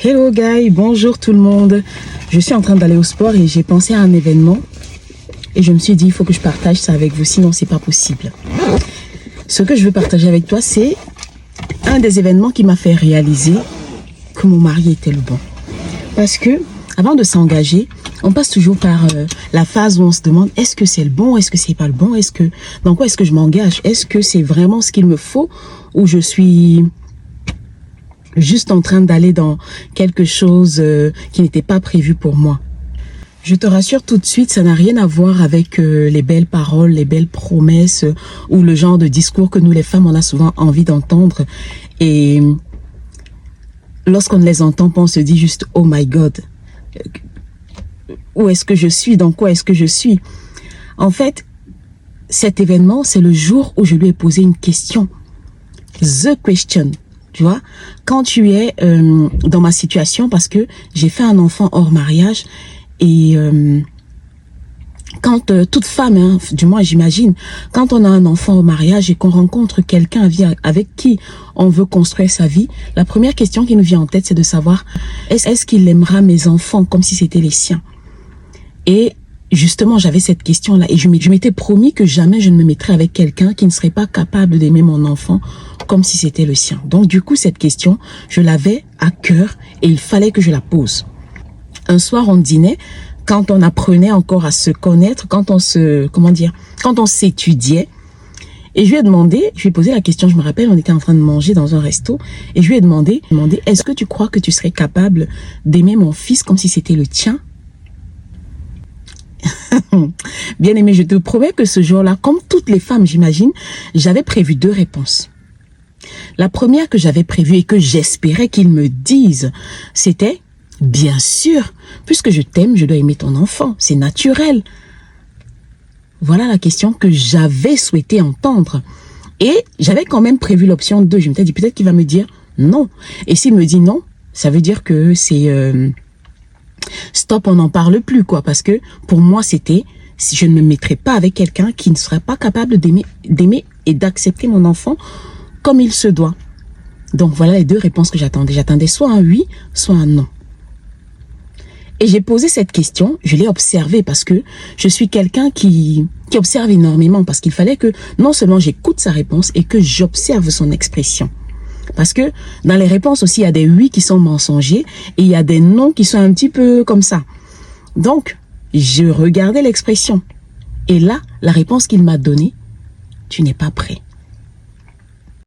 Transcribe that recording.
Hello guys, bonjour tout le monde. Je suis en train d'aller au sport et j'ai pensé à un événement et je me suis dit il faut que je partage ça avec vous, sinon c'est pas possible. Ce que je veux partager avec toi, c'est un des événements qui m'a fait réaliser que mon mari était le bon. Parce que avant de s'engager, on passe toujours par la phase où on se demande est-ce que c'est le bon, est-ce que c'est pas le bon, dans quoi est-ce que je m'engage, est-ce que c'est vraiment ce qu'il me faut ou je suis juste en train d'aller dans quelque chose qui n'était pas prévu pour moi. Je te rassure tout de suite, ça n'a rien à voir avec les belles paroles, les belles promesses ou le genre de discours que nous les femmes, on a souvent envie d'entendre. Et lorsqu'on les entend, on se dit juste « Oh my God, où est-ce que je suis? Dans quoi est-ce que je suis ?» En fait, cet événement, c'est le jour où je lui ai posé une question. The question. Tu vois, quand tu es dans ma situation, parce que j'ai fait un enfant hors mariage et quand toute femme, hein, du moins j'imagine, quand on a un enfant au mariage et qu'on rencontre quelqu'un avec qui on veut construire sa vie, la première question qui nous vient en tête, c'est de savoir est-ce qu'il aimera mes enfants comme si c'était les siens? Et justement, j'avais cette question-là et je m'étais promis que jamais je ne me mettrais avec quelqu'un qui ne serait pas capable d'aimer mon enfant comme si c'était le sien. Donc du coup, cette question, je l'avais à cœur et il fallait que je la pose. Un soir, on dînait, quand on apprenait encore à se connaître, quand on s'étudiait, et je lui ai posé la question, je me rappelle, on était en train de manger dans un resto, et je lui ai demandé, est-ce que tu crois que tu serais capable d'aimer mon fils comme si c'était le tien? Bien aimé, je te promets que ce jour-là, comme toutes les femmes, j'imagine, j'avais prévu 2 réponses. La première que j'avais prévue et que j'espérais qu'il me dise, c'était « Bien sûr, puisque je t'aime, je dois aimer ton enfant, c'est naturel. » Voilà la question que j'avais souhaité entendre. Et j'avais quand même prévu l'option 2. Je me suis dit peut-être qu'il va me dire non. Et s'il me dit non, ça veut dire que c'est... stop, on n'en parle plus, quoi. Parce que pour moi, c'était, si je ne me mettrais pas avec quelqu'un qui ne serait pas capable d'aimer et d'accepter mon enfant comme il se doit. Donc voilà les 2 réponses que j'attendais. J'attendais soit un oui, soit un non. Et j'ai posé cette question, je l'ai observée parce que je suis quelqu'un qui observe énormément, parce qu'il fallait que non seulement j'écoute sa réponse et que j'observe son expression. Parce que dans les réponses aussi, il y a des oui qui sont mensongers et il y a des non qui sont un petit peu comme ça. Donc, je regardais l'expression. Et là, la réponse qu'il m'a donnée, tu n'es pas prêt.